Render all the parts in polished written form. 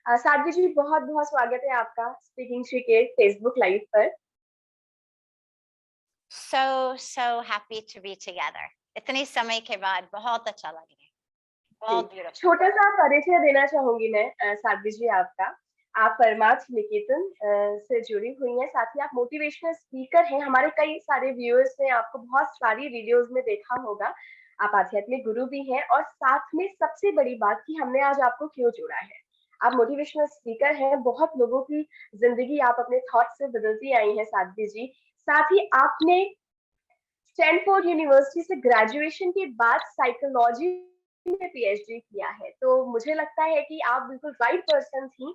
साध्वी जी, बहुत बहुत स्वागत है आपका स्पीकिंग क्रिकेट फेसबुक लाइव पर। So happy to be together. इतने समय के बाद बहुत अच्छा लग रहा है. जी, बहुत beautiful. छोटा सा परिचय देना चाहूंगी मैं साध्वी जी आपका। आप परमार्थ निकेतन से जुड़ी हुई हैं, साथ ही आप मोटिवेशनल स्पीकर हैं। हमारे कई सारे व्यूअर्स ने आपको बहुत सारी वीडियोस में देखा होगा। आप आध्यात्मिक गुरु भी हैं और साथ में सबसे बड़ी बात कि हमने आज आपको क्यों जोड़ा है। आप मोटिवेशनल स्पीकर हैं, बहुत लोगों की जिंदगी आप अपने थॉट से बदलती आई हैं साध्वी जी। साथ ही आपने स्टैनफोर्ड यूनिवर्सिटी से ग्रेजुएशन के बाद साइकोलॉजी में पीएचडी किया है, तो मुझे लगता है कि आप बिल्कुल राइट पर्सन थी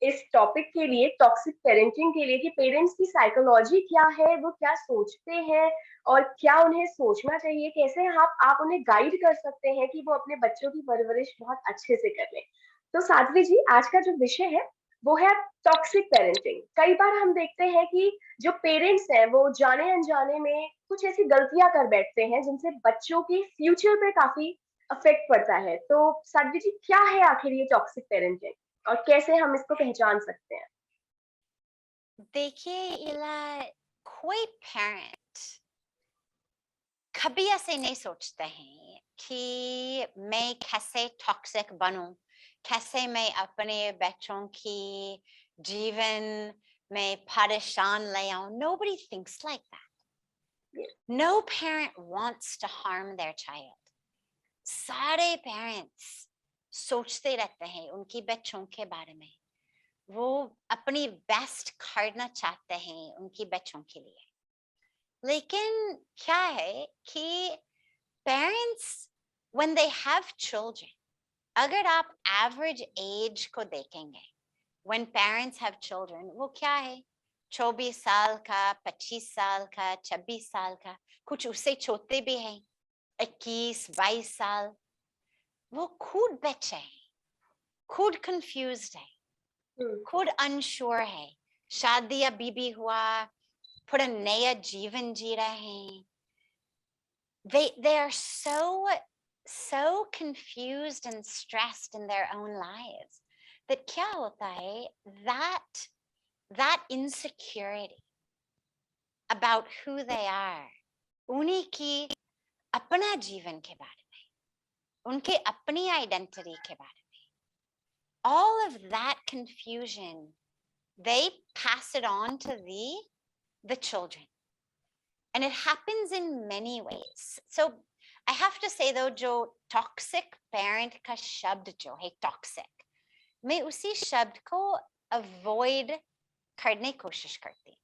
इस टॉपिक के लिए, टॉक्सिक पेरेंटिंग के लिए, कि पेरेंट्स की साइकोलॉजी क्या है, वो क्या सोचते हैं और क्या उन्हें सोचना चाहिए, कैसे आप उन्हें गाइड कर सकते हैं कि वो अपने बच्चों की परवरिश बहुत अच्छे से कर लें। तो साध्वी जी, आज का जो विषय है वो है टॉक्सिक पेरेंटिंग। कई बार हम देखते हैं कि जो पेरेंट्स हैं वो जाने अनजाने में कुछ ऐसी गलतियां कर बैठते हैं जिनसे बच्चों के फ्यूचर पे काफी अफेक्ट पड़ता है। तो साध्वी जी, क्या है आखिर ये टॉक्सिक पेरेंटिंग और कैसे हम इसको पहचान सकते हैं? देखिए इला, कोई parent कभी ऐसे नहीं सोचते हैं कि मैं कैसे टॉक्सिक बनूं, कैसे मैं अपने बच्चों की जीवन में परेशान ले आऊं. Nobody thinks like that. No parent wants to harm their child. सारे पेरेंट्स सोचते रहते हैं उनकी बच्चों के बारे में. वो अपनी बेस्ट करना चाहते हैं उनकी बच्चों के लिए. लेकिन क्या है कि parents when they have children, अगर आप एवरेज एज को देखेंगे when parents have children, वो क्या है, 24 साल का, 25 साल का, 26 साल का, कुछ उससे छोटे भी हैं, 21, 22 साल. वो खुद बच्चे हैं, खुद कंफ्यूज्ड है, खुद अनश्योर है, शादी अभी भी हुआ, पूरा नया जीवन जी रहे हैं. They are so confused and stressed in their own lives that क्या होता है, that insecurity about who they are, उन्हीं की अपना जीवन के बारे में, उनके अपनी आइडेंटिटी के बारे में, all of that confusion, they pass it on to the children. And it happens in many ways. So I have to say though, जो toxic parent का शब्द जो है toxic, मैं उसी शब्द को avoid करने की कोशिश करती हूँ,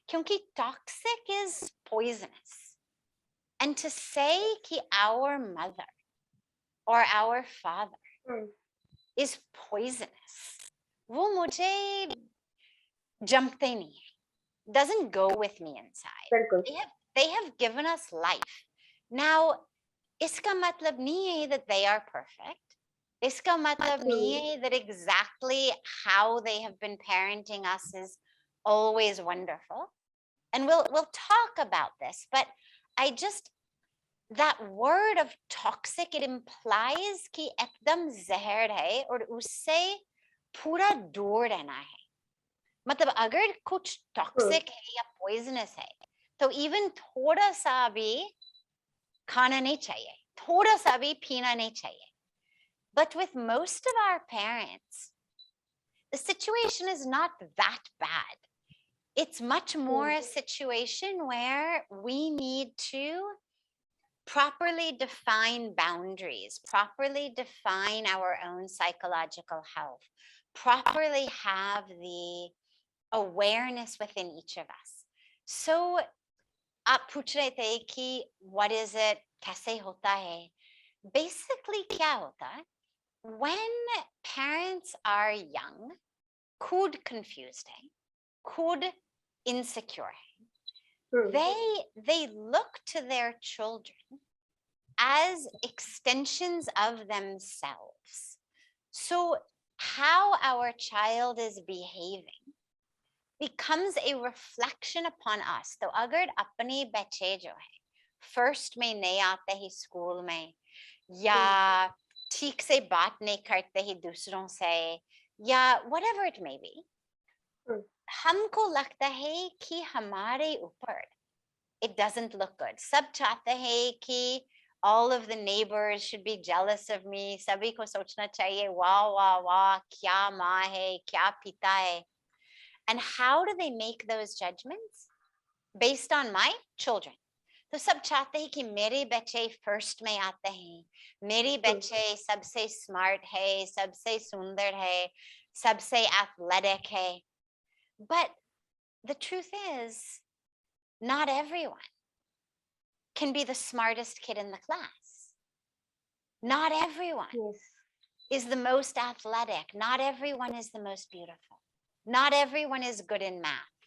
क्योंकि toxic is poisonous. And to say कि our mother or our father is poisonous, वो मुझे जमते नहीं है. Doesn't go with me inside. They have given us life. Now, इसका मतलब नहीं है that they are perfect. इसका मतलब नहीं है that exactly how they have been parenting us is always wonderful. And we'll talk about this, but that word of toxic, it implies कि एकदम जहर है और उससे पूरा दूर रहना है. मतलब अगर कुछ टॉक्सिक है या पॉइजनस है तो इवन थोड़ा सा भी खाना नहीं चाहिए, थोड़ा सा भी पीना नहीं चाहिए. But with most of our parents, the situation is not that bad. It's much more a situation where we need to properly define boundaries, properly define our own psychological health, properly have the awareness within each of us. So आप पूछ रहे थे कि what is it, कैसे होता है? Basically क्या होता है? When parents are young, खुद confused है, खुद insecure है, they look to their children as extensions of themselves. So how our child is behaving becomes a reflection upon us. तो अगर अपने बच्चे जो है फर्स्ट में नहीं आते ही स्कूल में, या ठीक से बात नहीं करते ही दूसरों से, या whatever it may be, हम्म, हमको लगता है कि हमारे ऊपर it doesn't look good. सब चाहते हैं कि all of the neighbors should be jealous of me. सभी को सोचना चाहिए वाह वाह वाह क्या माँ है क्या पिता है. And how do they make those judgments? Based on my children. तो सब चाहते हैं कि मेरे बच्चे फर्स्ट में आते हैं, मेरे बच्चे सबसे स्मार्ट है, सबसे सुंदर है, सबसे एथलेटिक है. But the truth is, not everyone can be the smartest kid in the class. Not everyone yes, is the most athletic. Not everyone is the most beautiful. Not everyone is good in math.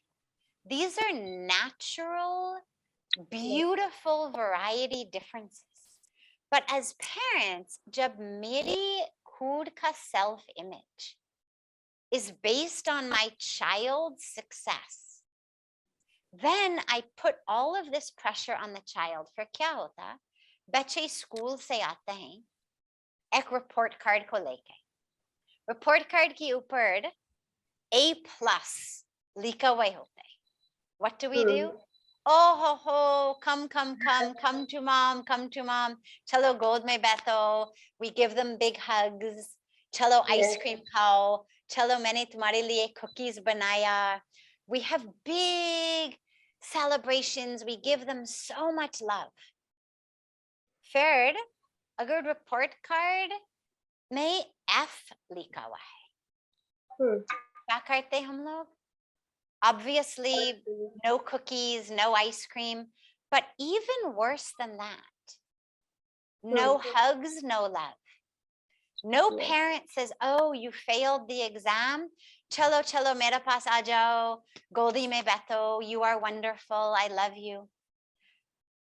These are natural, beautiful variety differences. But as parents, जब मेरी खुद का self-image is based on my child's success, then I put all of this pressure on the child. फिर क्या होता? बच्चे school से आते हैं एक report card को लेके. Report card के ऊपर A+ लिखा हुआ होता है. What do we do? Oh ho ho, come to mom, Chalo gold mein baito. We give them big hugs. Chalo ice cream khao. Chalo maine tumhare liye cookies banaya. We have big celebrations. We give them so much love. Third, agar report card mein F लिखा हुआ है. क्या करते हम लोग? Obviously, no cookies, no ice cream, but even worse than that, no hugs, no love. No parent says, oh, you failed the exam. Chalo, chalo, mera paas aa jao. Goldie mein baito. You are wonderful. I love you.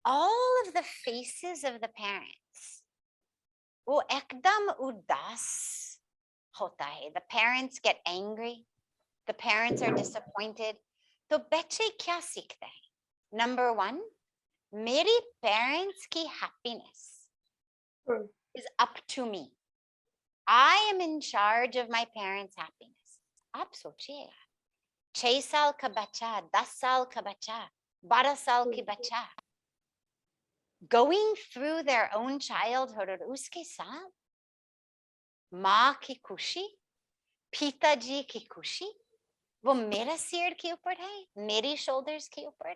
All of the faces of the parents, wo ekdam udas hota hai. The parents get angry. The parents are disappointed. तो बच्चे क्या सीखते हैं? Number 1, मेरी parents की happiness is up to me. I am in charge of my parents' happiness. आप सोचिएगा, 6 साल का बच्चा, 10 साल का बच्चा, 12 साल की बच्चा, going through their own childhood और उसके साथ माँ की खुशी, पिताजी की खुशी, वो मेरा सिर के ऊपर है, मेरी shoulders के ऊपर.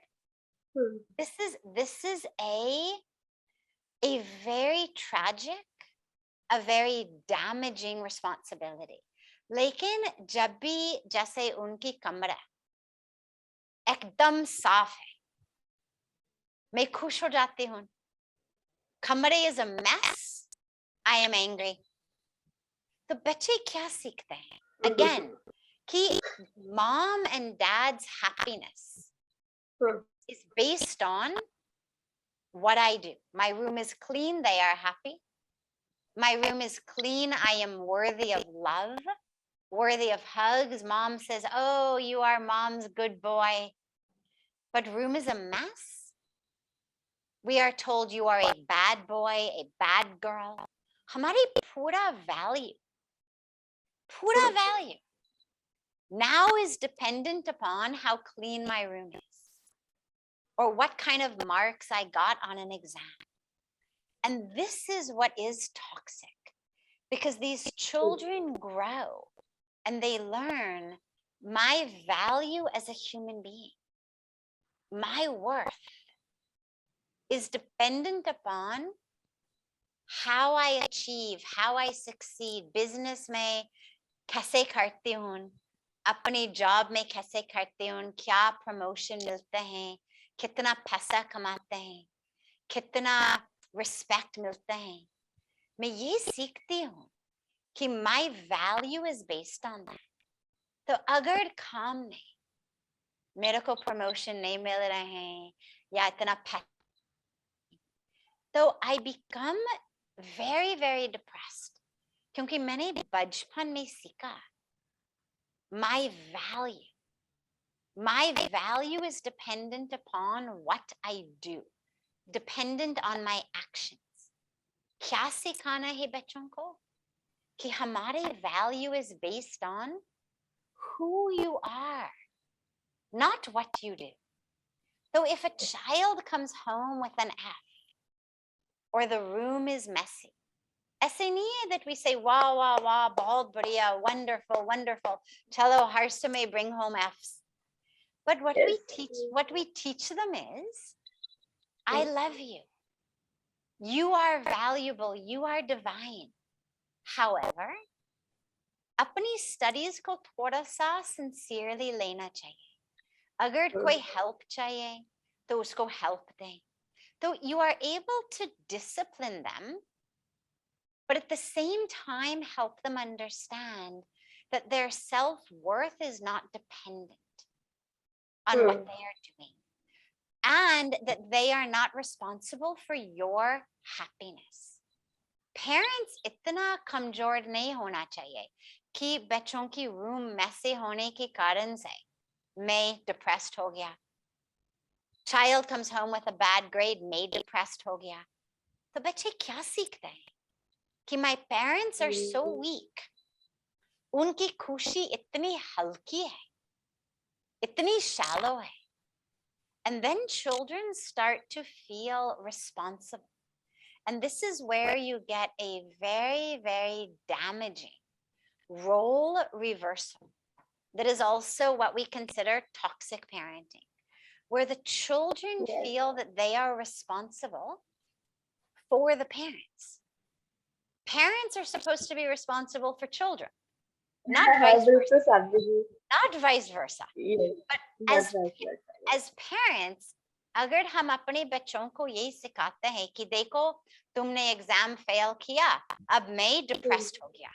This is a very tragic, a very damaging responsibility. लेकिन जब भी जैसे उनकी कमरा एकदम साफ है, मैं खुश हो जाती हूँ. कमरे is a mess, I am angry. तो बच्चे क्या सीखते हैं? Again, कि mom and dad's happiness is based on what I do. My room is clean, they are happy. My room is clean, I am worthy of love, worthy of hugs. Mom says, oh, you are mom's good boy. But room is a mess. We are told you are a bad boy, a bad girl. हमारी पूरा value now is dependent upon how clean my room is or what kind of marks I got on an exam. And this is what is toxic, because these children grow and they learn my value as a human being, my worth is dependent upon how I achieve, how I succeed. Business में कैसे करती हूँ, अपनी job में कैसे करती हूँ, क्या प्रमोशन मिलते हैं, कितना पैसा कमाते हैं, कितना रिस्पेक्ट मिलते हैं. मैं ये सीखती हूँ कि my value is based on that. तो अगर काम में मेरे को प्रमोशन नहीं मिल रहे हैं या इतना पैसा, तो I become very, very depressed. क्योंकि मैंने बचपन में सीखा my value is dependent upon what I do, dependent on my actions. क्या सिखाना है बच्चों को? कि हमारे value is based on who you are, not what you do. So if a child comes home with an F, or the room is messy, ऐसे नहीं है that we say wow wow wow बहुत बढ़िया, wonderful wonderful, chalo har समय bring home Fs. But what we teach them is, I love you. You are valuable. You are divine. However, अपनी studies को थोड़ा सा sincerely लेना चाहिए. अगर कोई help चाहिए तो उसको help दें. So you are able to discipline them, but at the same time help them understand that their self-worth is not dependent on what they are doing, and that they are not responsible for your happiness. Parents इतना कमजोर नहीं होना चाहिए कि बच्चों की room मैसे होने के कारण से मैं depressed हो गया. Child comes home with a bad grade, मैं depressed हो गया. तो बच्चे क्या सीखते हैं कि my parents are so weak. उनकी खुशी इतनी हल्की है, इतनी shallow है. And then children start to feel responsible. And this is where you get a very, very damaging role reversal that is also what we consider toxic parenting, where the children feel that they are responsible for the parents. Parents are supposed to be responsible for children, not vice versa. Not vice versa. But as parents, अगर हम अपने बच्चों को यही सिखाते हैं कि देखो तुमने एग्जाम फेल किया, अब मैं डिप्रेस्ड हो गया.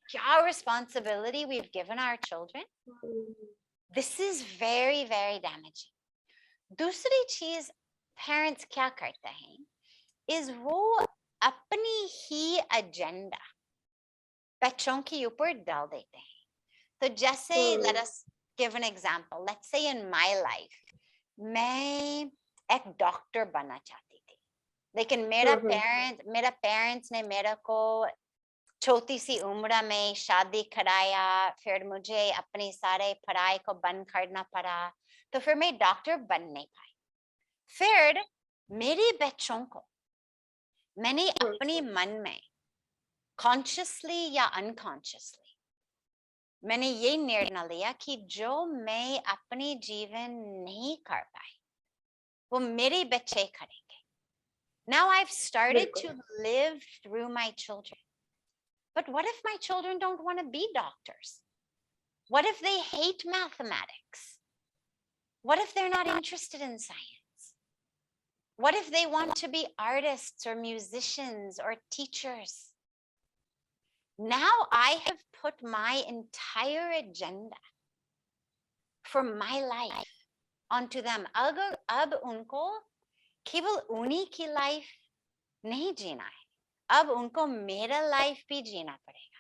क्या responsibility we've given our children? This is very, very damaging. दूसरी चीज parents क्या करते हैं is वो अपनी ही agenda बच्चों के ऊपर डाल देते हैं. तो जैसे let us give an example. Let's say in my life, मैं एक डॉक्टर बनना चाहती थी, लेकिन मेरा पेरेंट्स ने मेरे को छोटी सी उम्र में शादी कराया, फिर मुझे अपनी सारे पढ़ाई को बंद करना पड़ा, तो फिर मैं डॉक्टर बन नहीं पाई. फिर मेरे बच्चों को मैंने अपने मन में कॉन्शियसली या अनकॉन्शियसली मैंने ये निर्णय लिया कि जो मैं अपने जीवन नहीं कर पाई वो मेरे बच्चे करेंगे. Now I've started to live through my children. But what if my children don't want to be doctors? What if they hate mathematics? What if they're not interested in science? What if they want to be artists or musicians or teachers? Now I have put my entire agenda for my life onto them. अगर अब उनको केवल उन्हीं की life नहीं जीना है, अब उनको मेरा life भी जीना पड़ेगा.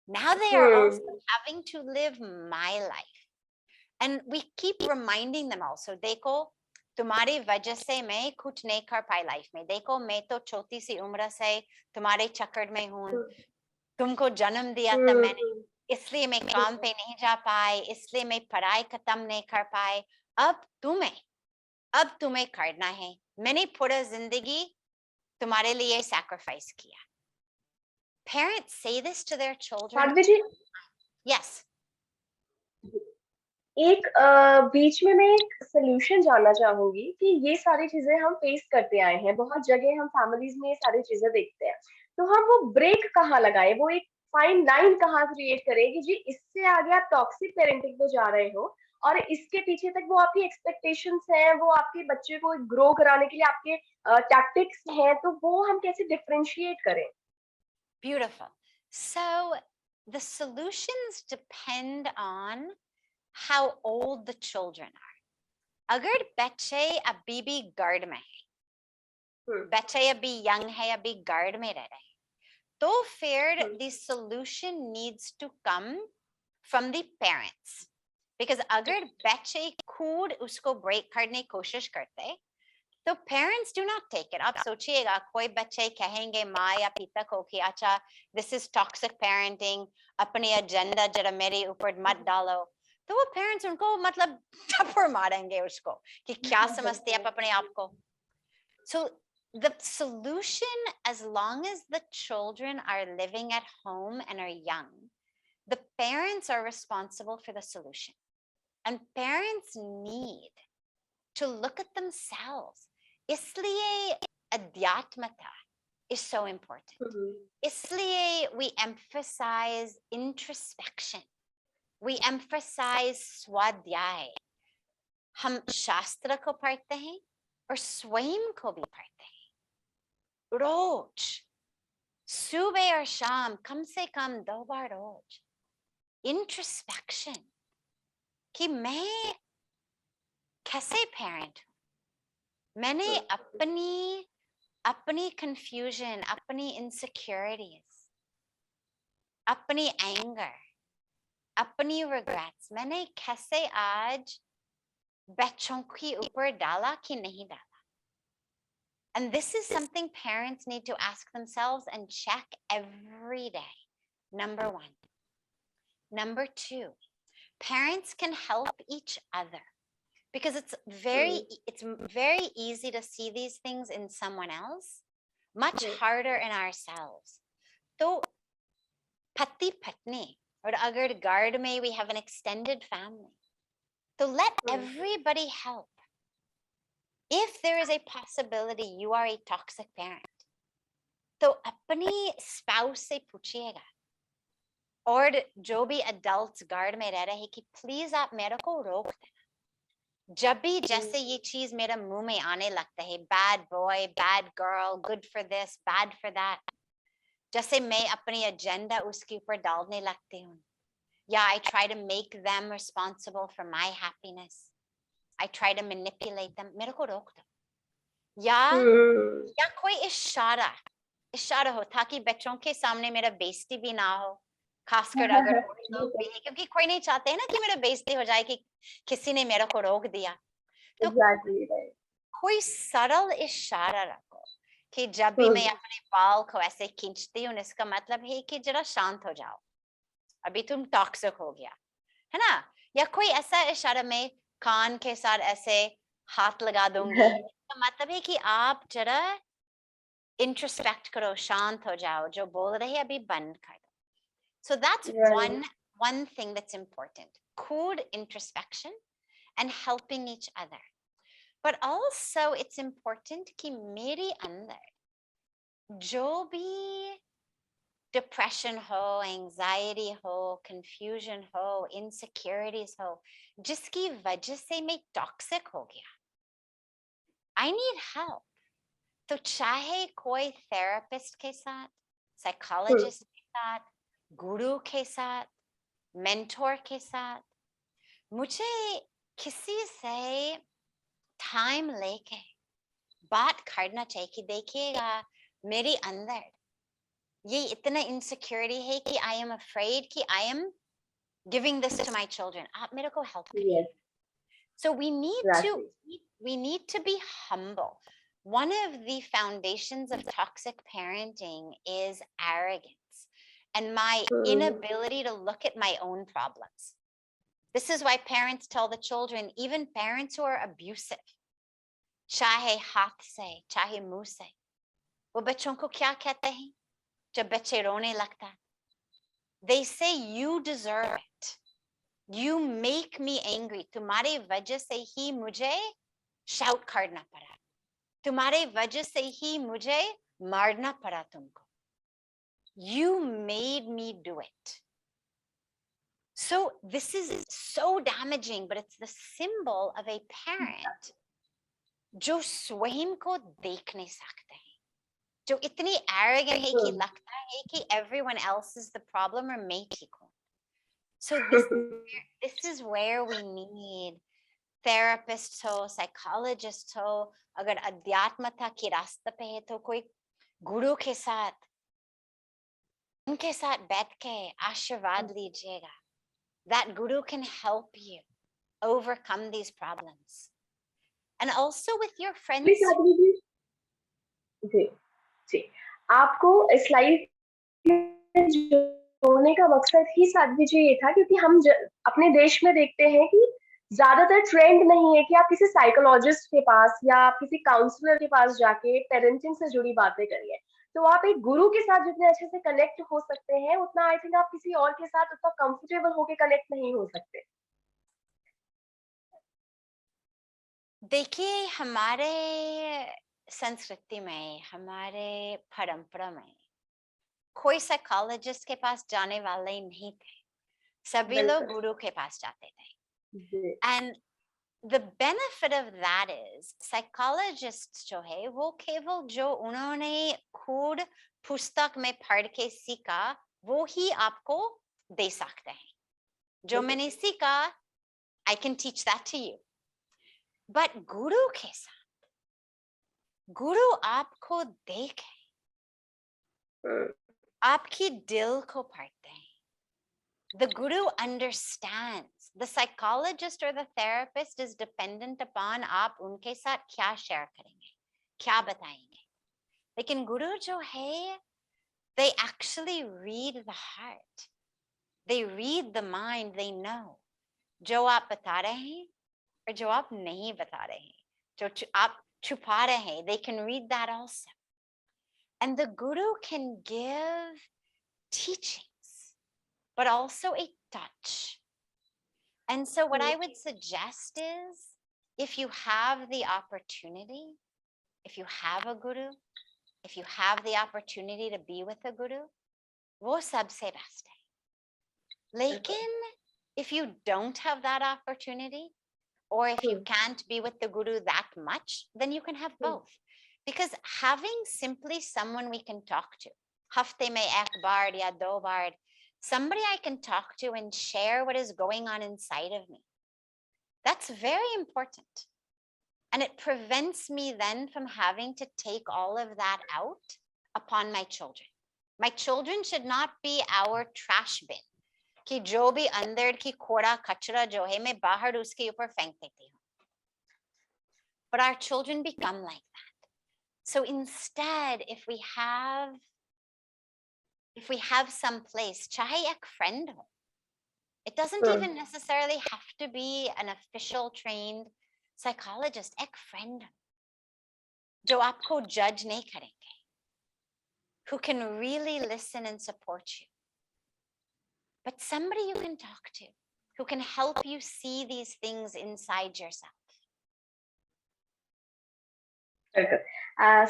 Now they are also having to live my life. And we keep reminding them also, देखो तुम्हारी वजह से मैं कुछ नहीं कर पाई लाइफ में. देखो मैं तो छोटी सी उम्र से तुम्हारे चक्कर में हूँ. तुमको जन्म दिया था मैंने, इसलिए मैं काम पे नहीं जा पाई, इसलिए मैं पढ़ाई खत्म नहीं कर पाई. अब तुम्हें करना है. मैंने पूरा जिंदगी तुम्हारे लिए sacrifice किया. Parents say this to their children. Sadhvi ji, Yes. एक बीच में मैं एक सोल्यूशन जानना चाहूंगी कि ये सारी चीजें हम फेस करते आए हैं, बहुत जगह हम फैमिलीज में ये सारी चीजें देखते हैं, तो हम वो ब्रेक कहाँ लगाए, वो एक फाइन लाइन कहाँ क्रिएट करें कि जी इससे आगे आप टॉक्सिक पेरेंटिंग पे जा रहे हो और इसके पीछे तक वो आपकी एक्सपेक्टेशंस हैं, वो आपके बच्चे को ग्रो कराने के लिए आपके टैक्टिक्स हैं, तो वो हम कैसे डिफरेंशिएट करें? Beautiful. So the solutions depend on how old the children are. अगर बच्चे अभी भी गर्ड में है, बच्चे अभी यंग है, अभी गर्ड में रह रहे हैं, तो फिर the solution needs to come from the parents. Because अगर बच्चे खुद उसको ब्रेक करने की कोशिश करते, तो parents do not take it. आप सोचिएगा कोई बच्चे कहेंगे माँ या पिता को कि अच्छा दिस इज टॉक्सिक पेरेंटिंग, अपने एजेंडा जरा मेरे ऊपर मत डालो, तो वो पेरेंट्स उनको मतलब थप्पड़ मारेंगे उसको कि क्या समझते आप अपने आप को. So the solution, as long as the children are living at home and are young, the parents are responsible for the solution. And parents need to look at themselves. इसलिए अध्यात्मता is so important. इसलिए we emphasize introspection. We emphasize स्वाध्याय. हम शास्त्र को पढ़ते हैं और स्वयं को भी पढ़ते हैं रोज, सुबह और शाम, कम से कम 2 बार रोज. इंट्रोस्पेक्शन कि मैं कैसे पेरेंट हूं, मैंने अपनी कंफ्यूजन, अपनी इनसिक्योरिटीज, अपनी एंगर, अपनी रिग्रेट्स मैंने कैसे आज बच्चों के ऊपर डाला कि नहीं डाला. And this is something parents need to ask themselves and check every day. Number 1. Number 2, parents can help each other because it's very easy to see these things in someone else, much harder in ourselves. So pati patni, or agar guard mein we have an extended family, so let everybody help. If there is a possibility you are a toxic parent, तो अपनी spouse से पूछिएगा, और जो भी adults guard में रह रहे हैं कि please आप मेरे को रोक देना जब भी जैसे ये चीज मेरे मुंह में आने लगता है, bad boy, bad girl, good for this, bad for that, जैसे मैं अपनी agenda उसके ऊपर डालने लगती हूँ, या I try to make them responsible for my happiness, I try to manipulate them, मेरे को रोक दो. या कोई इशारा हो ताकि बच्चों के सामने मेरा बेइज्जती भी ना हो, खासकर अगर लोग भी हैं, क्योंकि कोई नहीं चाहते हैं ना कि मेरा बेइज्जती हो जाए कि किसी ने मेरे को रोक दिया. तो कोई सरल इशारा रखो कि जब भी मैं अपने बाल को ऐसे खींचती हूँ, इसका मतलब है कि जरा शांत हो जाओ, अभी तुम टॉक्सिक हो गया है ना. या कोई ऐसा इशारा मैं कान के साथ ऐसे हाथ लगा दूंगी, इसका मतलब है कि आप जरा इंट्रोस्पेक्ट करो, शांत हो जाओ, जो बोल रहे हैं अभी बंद कर दो. So that's one thing that's important. Good introspection and helping each other. But also it's important कि मेरे अंदर जो भी depression हो, anxiety हो, confusion हो, insecurities हो, जिसकी वजह से मैं toxic हो गया, I need help. तो चाहे कोई therapist के साथ, psychologist के साथ, गुरु के साथ, mentor के साथ, मुझे किसी से time लेके बात करना चाहिए कि देखिएगा मेरे अंदर ये इतना insecurity है कि I am afraid कि I am giving this to my children. आप मेरे को help करिए. So we need to be humble. One of the foundations of toxic parenting is arrogance and my inability to look at my own problems. This is why parents tell the children, even parents who are abusive, चाहे हाथ से, चाहे मुंह से, वो बच्चों को क्या कहते हैं जब बच्चे रोने लगता है? They say you deserve it. You make me angry. तुम्हारे वजह से ही मुझे shout करना पड़ा. तुम्हारे वजह से ही मुझे मारना पड़ा तुमको. You made me do it. So this is so damaging, but it's the symbol of a parent जो स्वयं को देख नहीं सकते हैं, जो इतनी arrogant है कि लगता है कि everyone else is the problem और मैं ठीक हूँ. So this is where we need therapists हो, psychologists हो, अगर अध्यात्मता के रास्ते पे है तो कोई गुरु के साथ, उनके साथ बैठ के आशीर्वाद लीजिएगा. That guru can help you overcome these problems. and also with your friends. Please Sadhvi ji जी जी आपको इस लाइफ में जोड़ने का मकसद ही साध्वी जी ये था क्योंकि हम अपने देश में देखते हैं कि ज्यादातर ट्रेंड नहीं है कि आप किसी साइकोलॉजिस्ट के पास या आप किसी काउंसलर के पास जाके पेरेंटिंग से जुड़ी बातें करिए। तो आप एक गुरु के साथ जितने अच्छे से कनेक्ट हो सकते हैं उतना आई थिंक आप किसी और के साथ उतना कंफर्टेबल होके कनेक्ट नहीं हो सकते। देखिए, हमारे संस्कृति में, हमारे परंपरा में कोई साइकोलॉजिस्ट के पास जाने वाले ही नहीं थे, सभी लोग बिल्कुल गुरु के पास जाते थे। जी and the benefit of that is psychologists जो है वो केवल जो उन्होंने खुद पुस्तक में पढ़ के सीखा वो ही आपको दे सकते हैं। जो मैंने सीखा I can teach that to you. But गुरु के साथ, गुरु आपको देखे, आपकी दिल को पढ़ते हैं। The guru understands. The psychologist or the therapist is dependent upon आप उनके साथ क्या शेयर करेंगे, क्या बताएंगे। लेकिन गुरु जो है, they actually read the heart. They read the mind. They know जो आप बता रहे हैं और जो आप नहीं बता रहे हैं, जो आप छुपा रहे हैं, they can read that also. And the guru can give teaching, but also a touch. And so what I would suggest is, if you have the opportunity, if you have a guru, if you have the opportunity to be with a guru, wo sabse best hai. Lekin, if you don't have that opportunity, or if you can't be with the guru that much, then you can have both. Because having simply someone we can talk to, hafte mein ek baar ya do baar, somebody I can talk to and share what is going on inside of me, that's very important. And it prevents me then from having to take all of that out upon my children. My children should not be our trash bin. कि जो भी अंदर की कूड़ा कचरा जो है मैं बाहर उसके ऊपर फेंक देती हूँ. But our children become like that. So instead, if we have some place, chahe ek friend ho, it doesn't even necessarily have to be an official trained psychologist. Ek friend ho, jo aapko judge nahi karenge, who can really listen and support you. But somebody you can talk to, who can help you see these things inside yourself.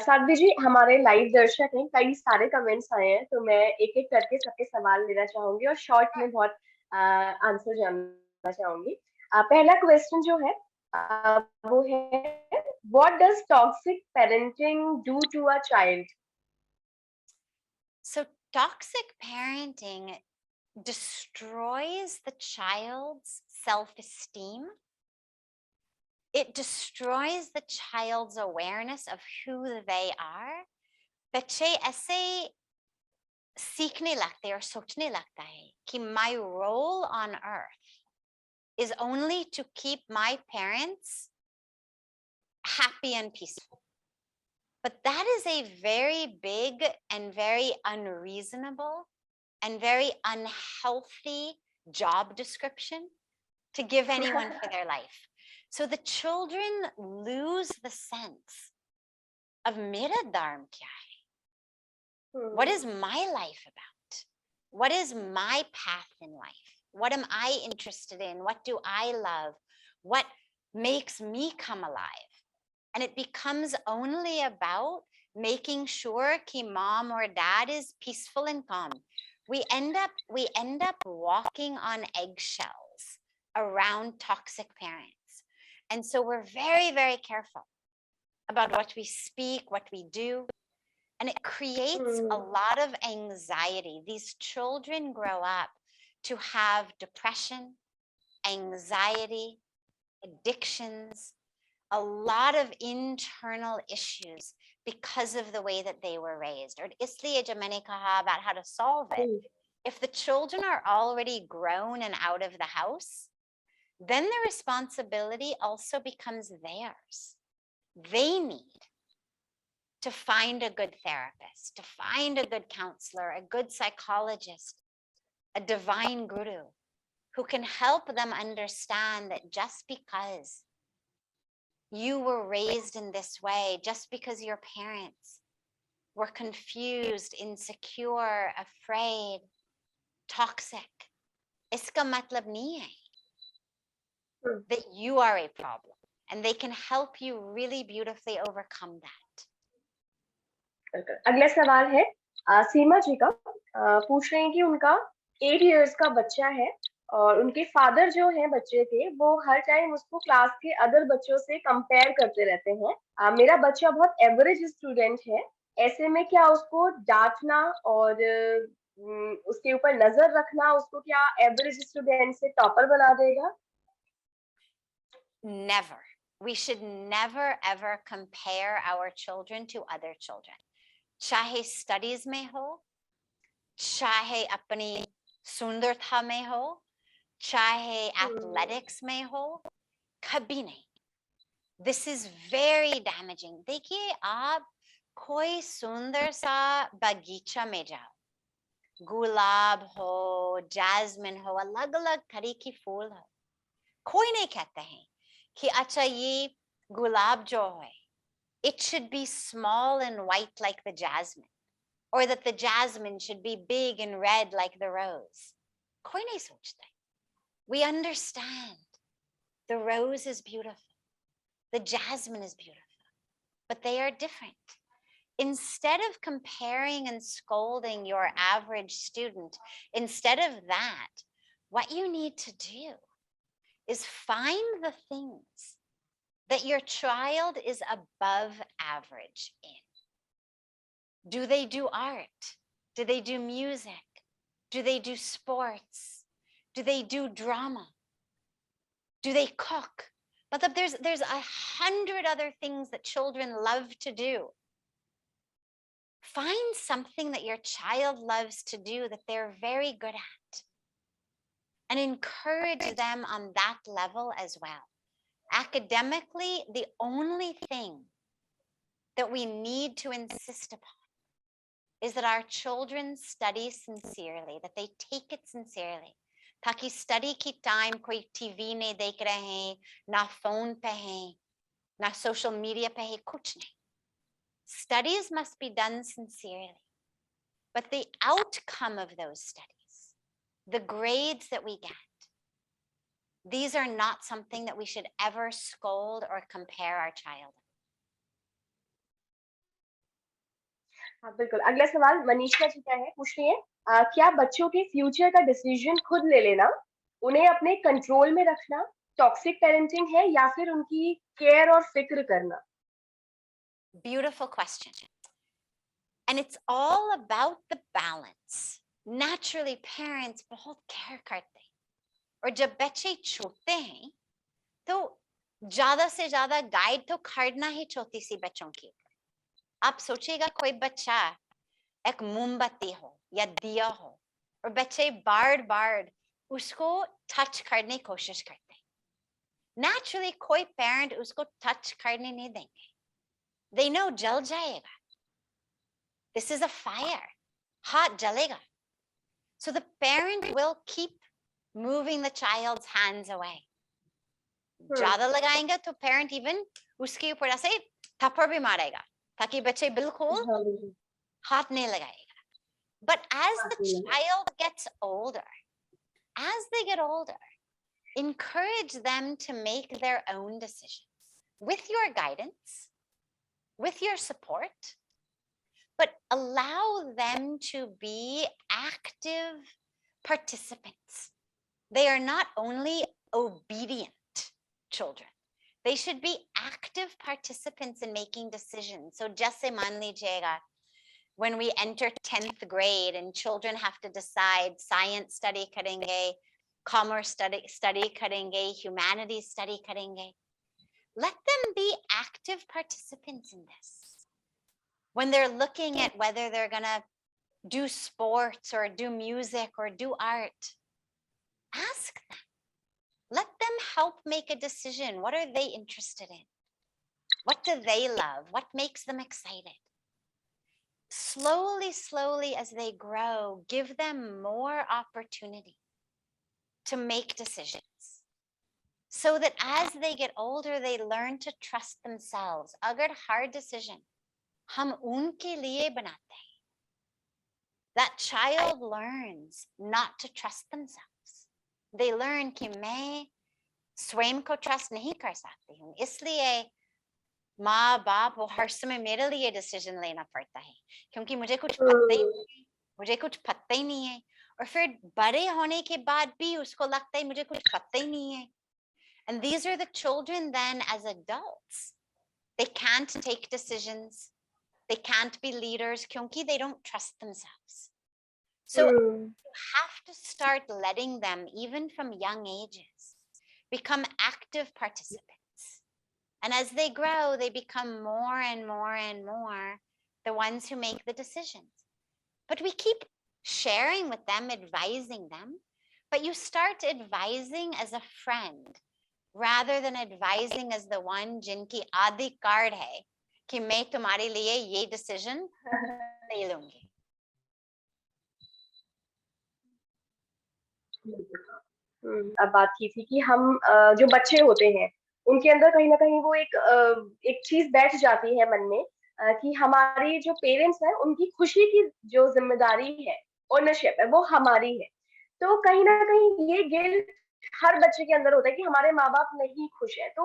Sadhvi जी, हमारे live दर्शक हैं, कई सारे comments आए हैं, तो मैं एक एक करके सबके सवाल लेना चाहूंगी और शॉर्ट में बहुत आंसर जानना चाहूंगी। पहला क्वेश्चन जो है वो है, what does toxic parenting do to a child? So toxic parenting destroys the child's self-esteem. It destroys the child's awareness of who they are. बच्चे ऐसे सीखने लगते हैं और सोचने लगता है कि my role on earth is only to keep my parents happy and peaceful. But that is a very big and very unreasonable and very unhealthy job description to give anyone for their life. So the children lose the sense of mera dharma kya hai? What is my life about? What is my path in life? What am I interested in? What do I love? What makes me come alive? And it becomes only about making sure ki mom or dad is peaceful and calm. We end up walking on eggshells around toxic parents. And so we're very, very careful about what we speak, what we do. And it creates a lot of anxiety. These children grow up to have depression, anxiety, addictions, a lot of internal issues because of the way that they were raised. Or isliye jo maine kaha about how to solve it. If the children are already grown and out of the house, then the responsibility also becomes theirs. they need to find a good therapist, to find a good counselor, a good psychologist, a divine guru who can help them understand that just because you were raised in this way, just because your parents were confused, insecure, afraid, toxic, iska matlab nahi hai that you are a problem, and they can help you really beautifully overcome that. अगला सवाल है सीमा जी का। पूछ रहे हैं कि उनका 8 years का बच्चा है और उनके फादर जो हैं बच्चे के, वो हर टाइम उसको क्लास के अदर बच्चों से कंपेयर करते रहते हैं। मेरा बच्चा बहुत एवरेज स्टूडेंट है, ऐसे में क्या उसको डांटना और उसके ऊपर नजर रखना उसको क्या एवरेज स्टूडेंट से टॉपर बना देगा? Never. We should never ever compare our children to other children. चाहे studies में हो, चाहे अपनी सुंदरता में हो, चाहे athletics में हो, कभी नहीं. This is very damaging. देखिए, आप कोई सुंदर सा बगीचा में जाओ, गुलाब हो, जैस्मिन हो, अलग अलग तरह की फूल हो, कोई नहीं कहते हैं कि अच्छा ये गुलाब जो है, it should be small and white like the jasmine, or that the jasmine should be big and red like the rose. कोई नहीं सोचता. We understand the rose is beautiful, the jasmine is beautiful, but they are different. Instead of comparing and scolding your average student, instead of that, what you need to do is find the things that your child is above average in. Do they do art? Do they do music? Do they do sports? Do they do drama? Do they cook? But there's 100 other things that children love to do. Find something that your child loves to do that they're very good at, and encourage them on that level as well. Academically, the only thing that we need to insist upon is that our children study sincerely, that they take it sincerely. ताकि study की time कोई TV नहीं देख रहे हैं, ना phone पे हैं, ना social media पे है, कुछ नहीं. Studies must be done sincerely, but the outcome of those studies, the grades that we get, these are not something that we should ever scold or compare our child. हाँ बिल्कुल। अगला सवाल मनीषा जी का है, पूछ रही है क्या बच्चों के फ्यूचर का डिसीजन खुद ले लेना, उन्हें अपने कंट्रोल में रखना टॉक्सिक पेरेंटिंग है या फिर उनकी केयर और फिक्र करना? Beautiful question. And it's all about the balance. Naturally, parents बहुत care करते हैं, और जब बच्चे छोटे हैं तो ज्यादा से ज्यादा गाइड तो करना ही छोटी सी बच्चों की. आप सोचिएगा कोई बच्चा एक मोमबत्ती हो या दिया हो और बच्चे बार बार उसको टच करने की कोशिश करते हैं. Naturally, कोई पेरेंट उसको टच करने नहीं देंगे. They know जल जाएगा. This is a fire. Hot jalega. So the parent will keep moving the child's hands away. ज़्यादा लगाएंगे तो parent even उसके ऊपर ऐसे थप्पड़ भी मारेगा ताकि बच्चे बिल्कुल हाथ नहीं लगाएगा. But as the child gets older, as they get older, encourage them to make their own decisions with your guidance, with your support, but allow them to be active participants. They are not only obedient children, they should be active participants in making decisions. So jaise maan lijiyega, when we enter 10th grade and children have to decide science study karenge, commerce study karenge, humanities study karenge, let them be active participants in this. When they're looking at whether they're gonna do sports or do music or do art, ask them. Let them help make a decision. What are they interested in? What do they love? What makes them excited? Slowly, slowly, as they grow, give them more opportunity to make decisions, so that as they get older, they learn to trust themselves. Agar hard decision hum unke liye banate hain, that child learns not to trust themselves. They learn कि मैं स्वयं को trust नहीं कर सकती हूँ, इसलिए माँ बाप वो हर समय मेरे लिए डिसीजन लेना पड़ता है, क्योंकि मुझे कुछ पता ही नहीं है, मुझे कुछ पता ही नहीं है। और फिर बड़े होने के बाद भी उसको लगता है मुझे कुछ पता ही नहीं है। And these are the children then as adults. They can't take decisions. They can't be leaders क्योंकि they don't trust themselves. So you have to start letting them, even from young ages, become active participants. And as they grow, they become more and more and more the ones who make the decisions. But we keep sharing with them, advising them, but you start advising as a friend rather than advising as the one जिनकी अधिकार है कि मैं तुम्हारे लिए ये decision ले लूंगी। अब बात की थी कि हम जो बच्चे होते हैं उनके अंदर कहीं ना कहीं वो एक चीज बैठ जाती है मन में कि हमारी जो पेरेंट्स हैं उनकी खुशी की जो जिम्मेदारी है, ओनरशिप है, वो हमारी है। तो कहीं ना कहीं ये गिल्ट हर बच्चे के अंदर होता है कि हमारे माँ बाप नहीं खुश है। तो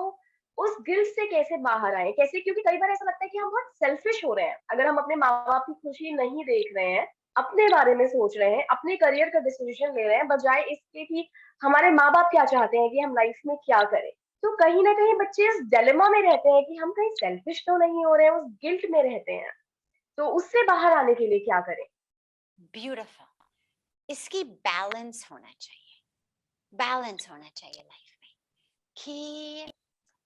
उस गिल्ट से कैसे बाहर आए, कैसे, क्योंकि कई बार ऐसा लगता है कि हम बहुत सेल्फिश हो रहे हैं अगर हम अपने माँ बाप की खुशी नहीं देख रहे हैं, अपने बारे में सोच रहे हैं, अपने करियर का डिसीजन ले रहे हैं, बजाय इसके कि हमारे माँ बाप क्या चाहते हैं कि हम लाइफ में क्या करें। तो कहीं ना कहीं बच्चे इस डिलेमा में रहते हैं कि हम कहीं सेल्फिश तो नहीं हो रहे हैं, उस गिल्ट में रहते हैं। तो उससे बाहर आने के लिए क्या करें? ब्यूटिफुल। इसकी बैलेंस होना चाहिए, बैलेंस होना चाहिए लाइफ में कि,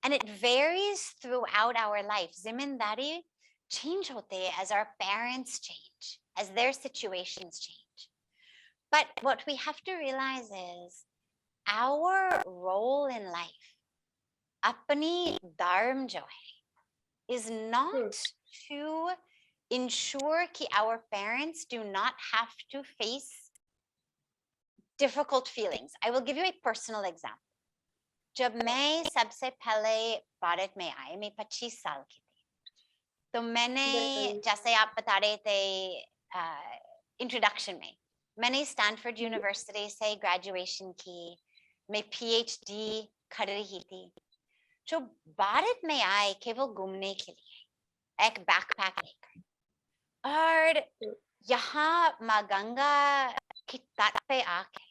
and it varies throughout our life. जिम्मेदारी change होते हैं as our parents change, as their situations change. But what we have to realize is our role in life, अपनी धर्म जो है, is not to ensure कि our parents do not have to face difficult feelings. I will give you a personal example. जब मैं सबसे पहले भारत में आई, मैं 25 साल की थी, तो मैंने, जैसे आप बता रहे थे इंट्रोडक्शन में, मैंने स्टैनफोर्ड यूनिवर्सिटी से ग्रेजुएशन की, मैं PhD कर रही थी। जो भारत में आए केवल घूमने के लिए, एक बैकपैक लेकर, और यहाँ माँ गंगा की तट पे आके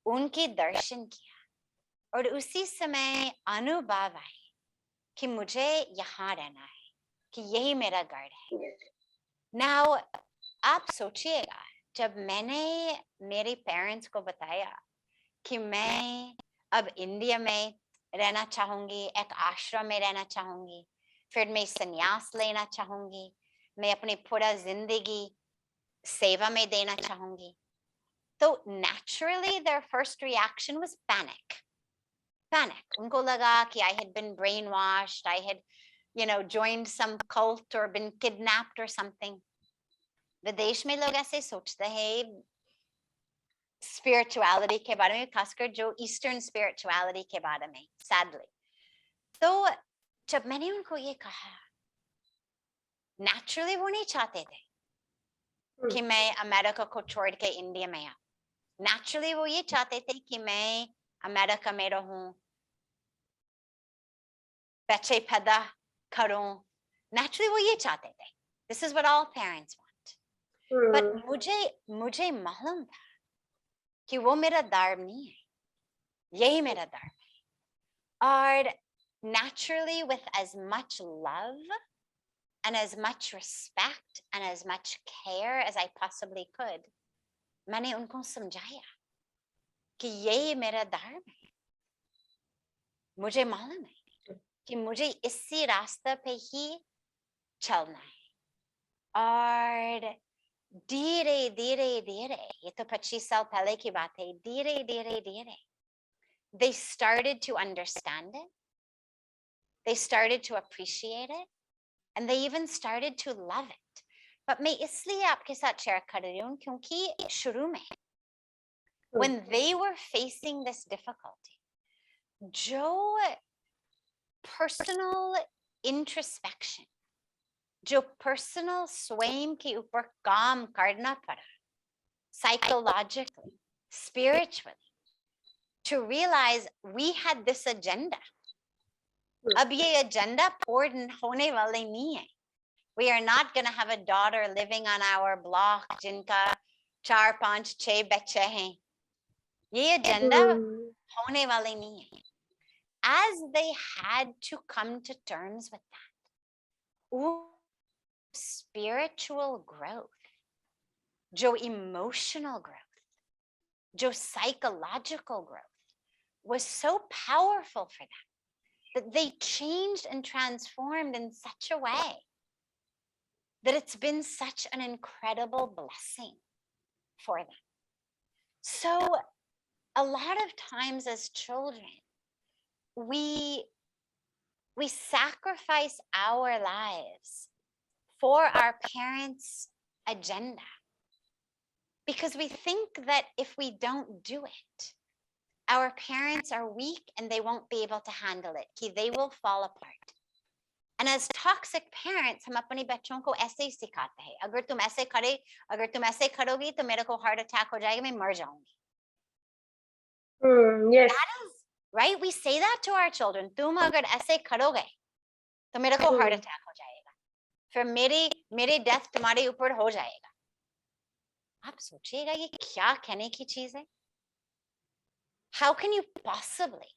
उनके दर्शन किया, और उसी समय अनुभव आए कि मुझे यहाँ रहना है, कि यही मेरा घर है। Now आप सोचिएगा, जब मैंने मेरे पेरेंट्स को बताया कि मैं अब इंडिया में रहना चाहूंगी, एक आश्रम में रहना चाहूंगी, फिर मैं संन्यास लेना चाहूंगी, मैं अपनी पूरा जिंदगी सेवा में देना चाहूंगी, तो naturally their first reaction was panic. उनको लगा कि I had been brainwashed, I had, joined some cult or been kidnapped or something. विदेश में लोग ऐसे सोचते हैं spirituality के बारे में, खासकर जो ईस्टर्न spirituality के बारे में, sadly. तो जब मैंने उनको ये कहा, naturally वो नहीं चाहते थे कि मैं अमेरिका को छोड़ के इंडिया में आऊं। Naturally वो ये चाहते थे कि मैं अमेरिका में रहूं, बच्चे पैदा करूं। Naturally वो ये चाहते थे। This is what all parents want. But मुझे मालूम था कि वो मेरा धर्म नहीं है, यही मेरा धर्म है। और naturally, with as much love and as much respect and as much care as I possibly could, मैंने उनको समझाया कि यही मेरा धर्म है। मुझे मालूम है कि मुझे इसी रास्ते पे ही चलना है। और धीरे धीरे धीरे, ये तो 25 साल पहले की बात है, धीरे धीरे धीरे they started to understand it, they started to appreciate it, and they even started to love it. But मैं इसलिए आपके साथ शेयर कर रही हूँ क्योंकि शुरू में when they were facing this difficulty, जो personal introspection, जो personal स्वयं के ऊपर काम करना पड़ा, psychologically, spiritually, to realize we had this agenda. अब ये agenda पूर्ण होने वाले नहीं है. We are not going to have a daughter living on our block जिनका 4, 5, 6 बच्चे हैं. ये agenda होने वाले नहीं है. As they had to come to terms with that, spiritual growth, जो emotional growth, जो psychological growth was so powerful for them that they changed and transformed in such a way that it's been such an incredible blessing for them. So a lot of times as children, we sacrifice our lives for our parents' agenda because we think that if we don't do it, our parents are weak and they won't be able to handle it. They will fall apart. And as toxic parents, हम अपने बच्चों को ऐसे ही सिखाते हैं. अगर तुम ऐसे करोगी तो मेरे को heart attack हो जाएगा, मैं मर जाऊंगी. Yes. That is right. We say that to our children. तुम अगर ऐसे करोगे तो मेरे को heart attack हो जाएगा. फिर मेरी death तुम्हारे ऊपर हो जाएगा. आप सोचिएगा ये क्या कहने की चीज है? How can you possibly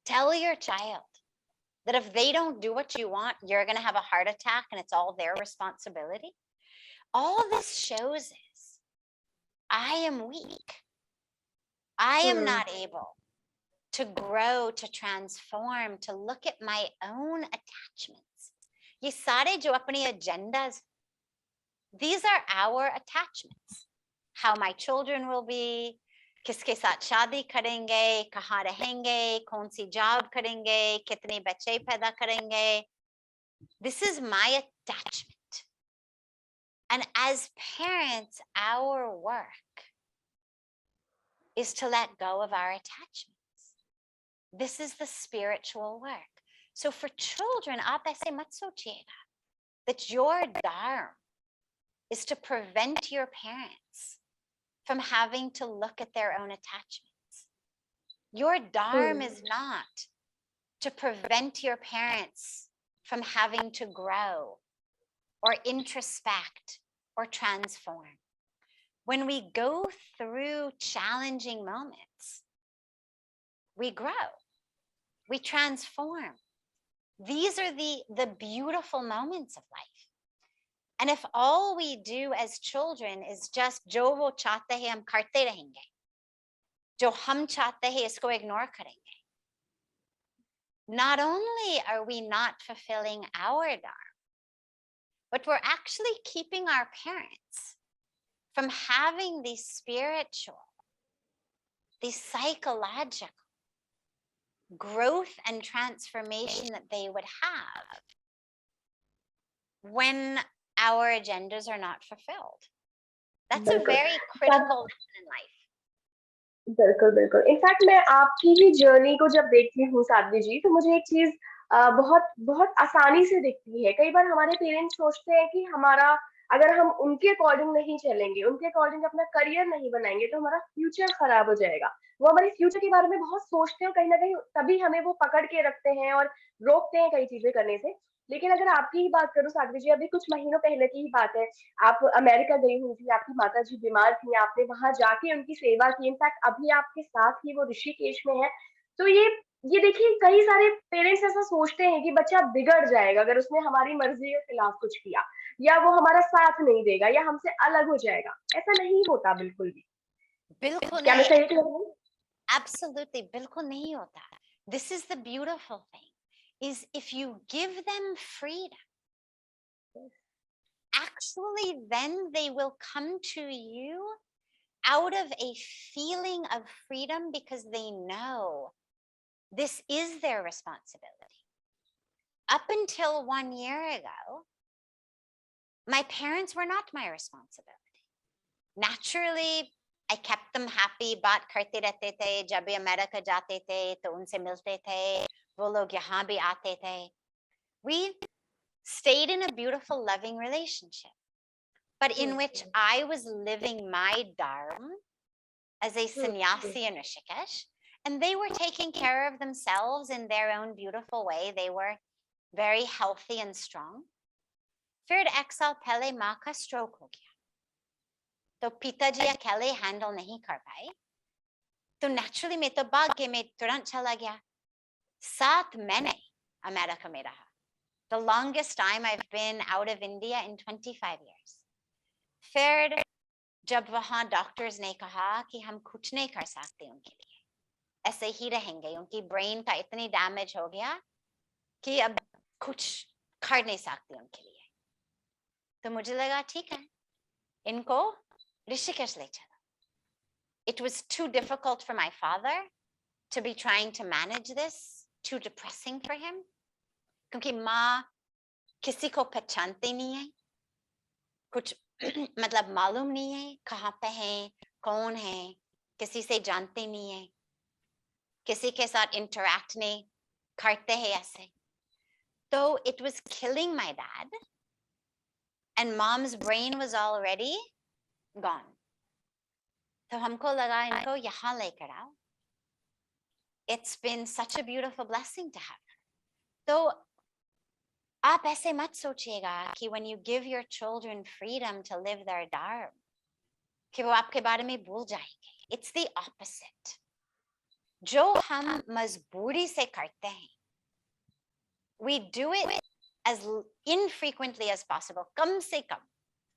tell your child that if they don't do what you want, you're going to have a heart attack and it's all their responsibility? All this shows is I am weak. I am not able to grow, to transform, to look at my own attachments. ये सारे जो अपनी agendas, these are our attachments. How my children will be, किसके साथ शादी करेंगे, कहाँ रहेंगे, कौन सी जॉब करेंगे, कितने बच्चे पैदा करेंगे. This is my attachment. And as parents, our work is to let go of our attachments. This is the spiritual work. So for children, आप ऐसे मत सोचिएगा that your dharma is to prevent your parents from having to look at their own attachments. Your dharma is not to prevent your parents from having to grow or introspect or transform. When we go through challenging moments, we grow, we transform. These are the beautiful moments of life. And if all we do as children is just जो वो चाहते हैं हम करते रहेंगे, जो हम चाहते हैं इसको ignore करेंगे, not only are we not fulfilling our dharma, but we're actually keeping our parents from having the spiritual, the psychological growth and transformation that they would have when our agendas are not fulfilled. That's a very critical lesson in life. बिल्कुल बिल्कुल. In fact मैं आपकी ही journey को जब देखती हूँ साध्वी जी, तो मुझे एक चीज बहुत बहुत आसानी से दिखती है. कई बार हमारे पेरेंट्स सोचते हैं कि हमारा अगर हम उनके अकॉर्डिंग नहीं चलेंगे, उनके अकॉर्डिंग अपना करियर नहीं बनाएंगे तो हमारा फ्यूचर खराब हो जाएगा. वो हमारे फ्यूचर के बारे में बहुत सोचते हैं, कहीं ना कहीं तभी हमें वो पकड़ के रखते हैं और रोकते हैं कई चीजें करने से. लेकिन अगर आपकी ही बात करूं साध्वी जी, अभी कुछ महीनों पहले की ही बात है, आप अमेरिका गई हुई थी, आपकी माता जी बीमार थी, आपने वहां जाके उनकी सेवा की. इनफैक्ट अभी आपके साथ ही वो ऋषिकेश में है. तो ये देखिए कई सारे पेरेंट्स ऐसा सोचते हैं कि बच्चा बिगड़ जाएगा अगर उसने हमारी मर्जी के खिलाफ कुछ किया, या वो हमारा साथ नहीं देगा, या हमसे अलग हो जाएगा. ऐसा नहीं होता बिल्कुल भी. बिल्कुल क्या मैं नहीं. सही कह रही हूँ? Absolutely, बिल्कुल नहीं होता. This is the beautiful thing, is if you give them freedom, actually then they will come to you out of a feeling of freedom because they know this is their responsibility. up until 1 year ago, my parents were not my responsibility. Naturally, I kept them happy, बात करते रहते थे, जब भी America जाते थे तो उनसे मिलते थे, वो लोग यहाँ भी आते थे. We stayed in a beautiful, loving relationship, but in which I was living my dharma as a sannyasi in Rishikesh, and they were taking care of themselves in their own beautiful way. They were very healthy and strong. फिर एक साल पहले माँ का stroke हो गया, तो पिताजी अकेले हैंडल नहीं कर पाए, तो नेचुरली मैं तो भाग के मैं तुरंत चला गया. 7 महीने अमेरिका में रहा. The longest time I've been out of India in 25 years. फिर जब वहाँ डॉक्टर्स ने कहा कि हम कुछ नहीं कर सकते उनके लिए, ऐसे ही रहेंगे, उनकी ब्रेन का इतनी डैमेज हो गया कि अब कुछ कर नहीं सकते उनके लिए, तो मुझे लगा ठीक है, इनको ऋषिकेश ले चलो. It was too difficult for my father to be trying to manage this, too depressing for him, क्योंकि माँ किसी को पहचानते नहीं है, कुछ मतलब मालूम नहीं है कहाँ पे हैं, कौन है, किसी से जानते नहीं है, किसी के साथ इंटरैक्ट नहीं करते हैं ऐसे. So it was killing my dad, and mom's brain was already gone. तो हमको लगा इनको यहाँ लेकर आओ. It's been such a beautiful blessing to have her. तो आप ऐसे मत सोचिएगा कि when you give your children freedom to live their dharma, कि वो आपके बारे में भूल जाएंगे. It's the opposite. जो हम मजबूरी से करते हैं, we do it as infrequently as possible, कम से कम,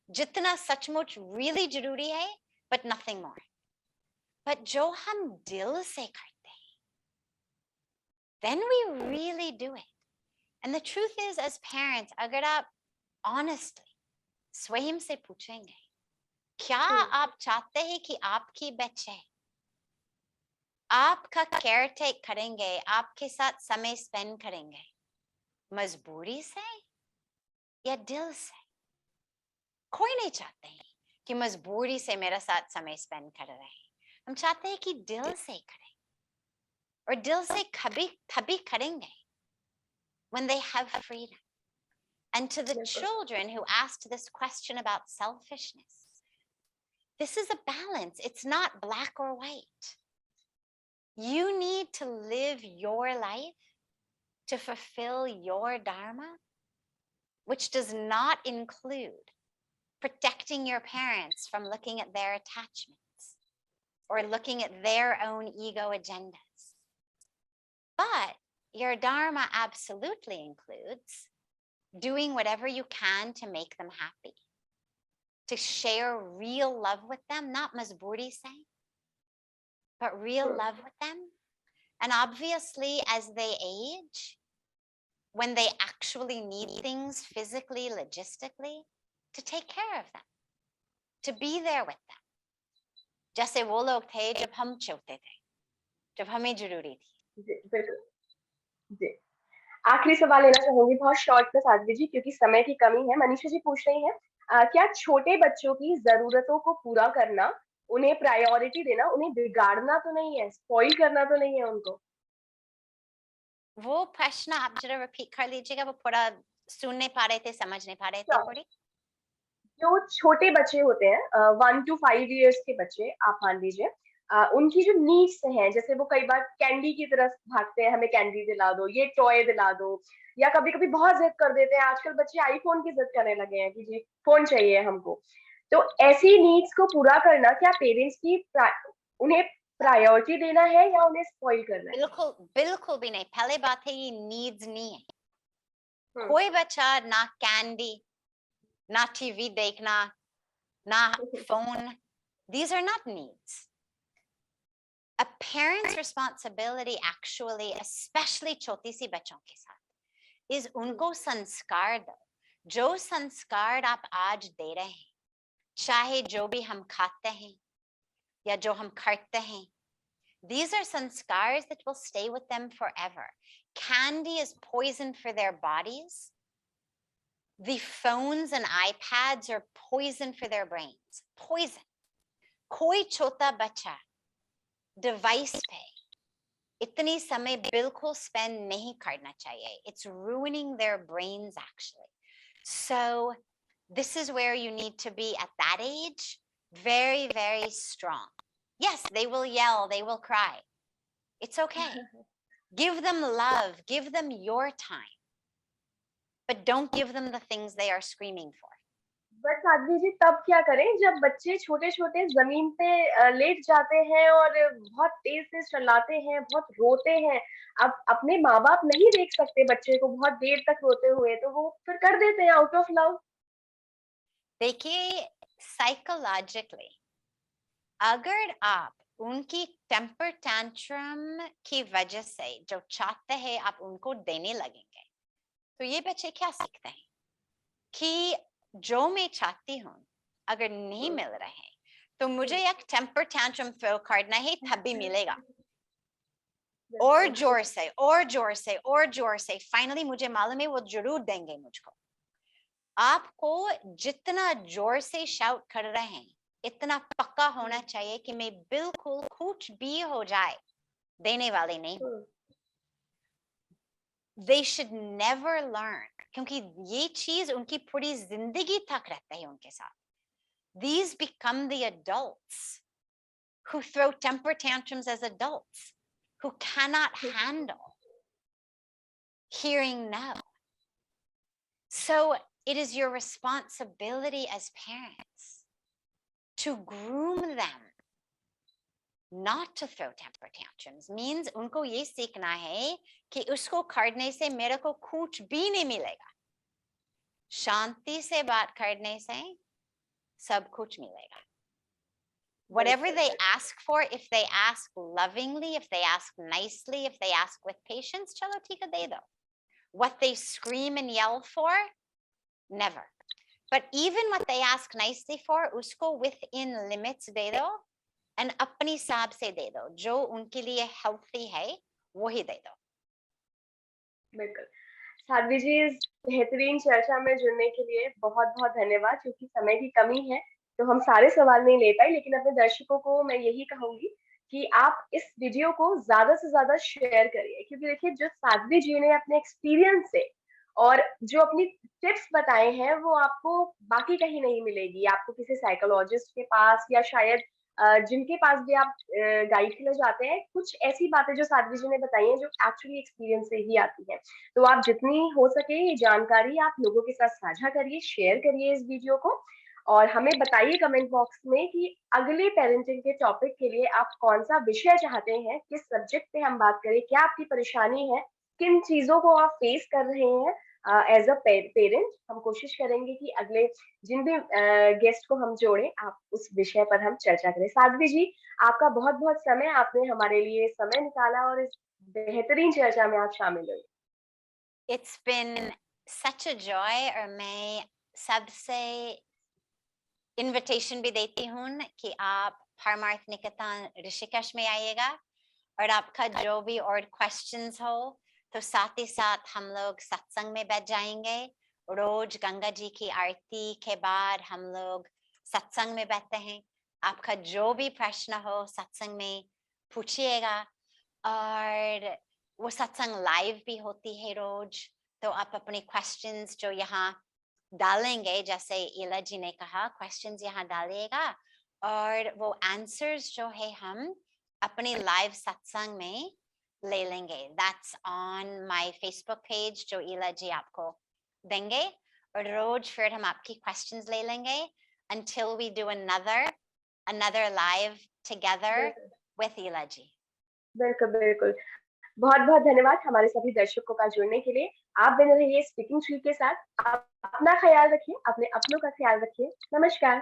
जितना सचमुच really जरूरी है, but nothing more. But जो हम दिल से करते हैं, then we really do it. And the truth is, as parents, अगर आप honestly स्वयं से पूछेंगे, क्या आप चाहते हैं कि आपकी बच्चे आपका केयर टेक करेंगे, आपके साथ समय स्पेंड करेंगे, मजबूरी से या दिल से? कोई नहीं चाहते हैं कि मजबूरी से मेरे साथ समय स्पेंड कर रहे हैं. हम चाहते हैं कि दिल से करें, और दिल से कभी करेंगे when they have freedom. And to the children who asked this question about selfishness, this is a balance. It's not black or white. You need to live your life to fulfill your dharma, which does not include protecting your parents from looking at their attachments or looking at their own ego agendas. But your dharma absolutely includes doing whatever you can to make them happy, to share real love with them, not masburi say, but real love with them. And obviously, as they age, when they actually need things physically, logistically, to take care of them, to be there with them. जैसे वो लोग थे जब हम छोटे थे, जब हमें जरूरी थी. जी, बिल्कुल. जी. आखिरी सवाल लेना चाहूंगी बहुत शॉर्ट में साध्वी जी, क्योंकि समय की कमी है. मनीषा जी पूछ रही हैं, क्या छोटे बच्चों की जरूरतों को पूरा करना, उन्हें प्रायोरिटी देना, उन्हें बिगाड़ना तो नहीं है, स्पॉइल करना तो नहीं है उनको? वो प्रश्न आप जरा रिपीट कर लीजिएगा, वो पूरा सुन नहीं पा रहे थे, समझ नहीं पा रहे थे पूरी. जो छोटे बच्चे होते हैं 1 to 5 इयर्स के बच्चे, आप मान लीजिए, उनकी जो नीड्स हैं, जैसे वो कई बार कैंडी की तरफ भागते हैं, हमें कैंडी दिला दो, ये टॉय दिला दो, या कभी-कभी बहुत जिद कर देते हैं. आजकल बच्चे आईफोन की जिद करने लगे हैं कि जी फोन चाहिए हमको. तो ऐसी नीड्स को पूरा करना क्या पेरेंट्स की उन्हें प्रायोरिटी देना है या उन्हें स्पॉइल करना है? बिल्कुल भी नहीं. पहले बात है, ये नीड्स नहीं है. कोई बच्चा ना कैंडी, ना टीवी देखना, ना phone, these are not needs. A parent's responsibility actually, especially छोटी सी बच्चों के साथ, is उनको संस्कार दो. जो संस्कार आप आज दे रहे हैं, चाहे जो भी हम खाते हैं या जो हम करते हैं, these are sanskars that will stay with them forever. candy is poison for their bodies, the phones and iPads are poison for their brains. Poison. कोई छोटा बच्चा डिवाइस पे इतनी समय बिल्कुल spend नहीं करना चाहिए. It's ruining their brains actually. So this is where you need to be at that age, very, very strong. Yes, they will yell, they will cry. It's okay. Give them love, give them your time, but don't give them the things they are screaming for. But Sadhvi ji तब क्या करें जब बच्चे छोटे-छोटे ज़मीन पे late जाते हैं और बहुत तेज़ से चिल्लाते हैं, बहुत रोते हैं। अब अपने माँ-बाप नहीं देख सकते बच्चे को बहुत देर तक रोते हुए, तो वो फिर कर देते हैं आउट ऑफ लव। देखिए, साइकोलॉजिकली अगर आप उनकी टेम्पर टैंट्रम की वजह से जो चाहते हैं आप उनको देने लगेंगे, तो ये बच्चे क्या सीखते हैं कि जो मैं चाहती हूँ अगर नहीं मिल रहे तो मुझे एक टेम्पर टैंट्रम थ्रो करना है तब भी मिलेगा, और जोर से और जोर से और जोर से फाइनली मुझे मालूम है वो जरूर देंगे मुझको। आपको जितना जोर से शाउट कर रहे हैं इतना पक्का होना चाहिए कि मैं बिल्कुल कुछ भी हो जाए देने वाले नहीं हूँ। They should never learn, क्योंकि ये चीज उनकी पूरी जिंदगी तक रहता है उनके साथ. These become the adults who throw temper tantrums as adults, who cannot handle hearing no. So it is your responsibility as parents to groom them not to throw temper tantrums. Means उनको ये सीखना है कि उसको करने से मेरे को कुछ भी नहीं मिलेगा, शांति से बात करने से सब कुछ मिलेगा. Whatever they ask for, if they ask lovingly, if they ask nicely, if they ask with patience, चलो ठीक है दे दो. What they scream and yell for, never. But even what they ask nicely for, उसको within limits दे दो, and अपनी हिसाब से दे दो, जो उनके लिए healthy है वही दे दो. बिल्कुल। साध्वी जी, इस बेहतरीन चर्चा में जुड़ने के लिए बहुत-बहुत धन्यवाद। क्योंकि समय की कमी है, तो हम सारे सवाल नहीं ले पाए, लेकिन अपने दर्शकों को मैं यही कहूँगी कि आप इस वीडियो को ज़्यादा से ज़्यादा शेयर करिए। क्योंकि देखिए, जो साध्वी जी ने अपने एक्सपीरियंस से और जो अपनी टिप्स बताए हैं, वो आपको बाकी कहीं नहीं मिलेगी। आपको किसी साइकोलॉजिस्ट के पास या शायद जिनके पास भी आप गाइड के लिए जाते हैं, कुछ ऐसी बातें जो साध्वी जी ने बताई हैं, जो एक्चुअली एक्सपीरियंस से ही आती हैं। तो आप जितनी हो सके ये जानकारी आप लोगों के साथ साझा करिए, शेयर करिए इस वीडियो को, और हमें बताइए कमेंट बॉक्स में कि अगले पेरेंटिंग के टॉपिक के लिए आप कौन-सा विषय चाहते हैं, किस सब्जेक्ट पे हम बात करें, क्या आपकी परेशानी है, किन चीज़ों को आप फेस कर रहे हैं एज़ अ पेरेंट। हम कोशिश करेंगे कि अगले जिन भी गेस्ट को हम जोड़ें, आप उस विषय पर हम चर्चा करें। साध्वी जी, आपका बहुत-बहुत समय, आपने हमारे लिए समय निकाला और इस बेहतरीन चर्चा में आप शामिल हुई। It's been such a joy, और मैं सबसे इनविटेशन भी देती हूँ कि आप परमार्थ निकेतन ऋषिकेश में आइएगा, और आपका जो भी और क्वेश्चंस हो तो साथ ही साथ हम लोग सत्संग में बैठ जाएंगे. रोज गंगा जी की आरती के बाद हम लोग सत्संग में बैठते हैं. आपका जो भी प्रश्न हो सत्संग में पूछिएगा, और वो सत्संग लाइव भी होती है रोज, तो आप अपने क्वेश्चंस जो यहाँ डालेंगे, जैसे इला जी ने कहा, क्वेश्चंस यहाँ डालिएगा, और वो आंसर्स जो है हम अपने लाइव सत्संग में ले लेंगे. That's on my Facebook page जो इला जी आपको देंगे, और रोज फिर हम आपकी क्वेश्चंस ले लेंगे until we do another live together with इला जी. बिल्कुल, बिल्कुल। बहुत-बहुत धन्यवाद हमारे सभी दर्शकों का जुड़ने के लिए। आप बने रहिए स्पीकिंग ट्री के साथ। आप अपना ख्याल रखिए, अपने अपनों का ख्याल रखिए। नमस्कार।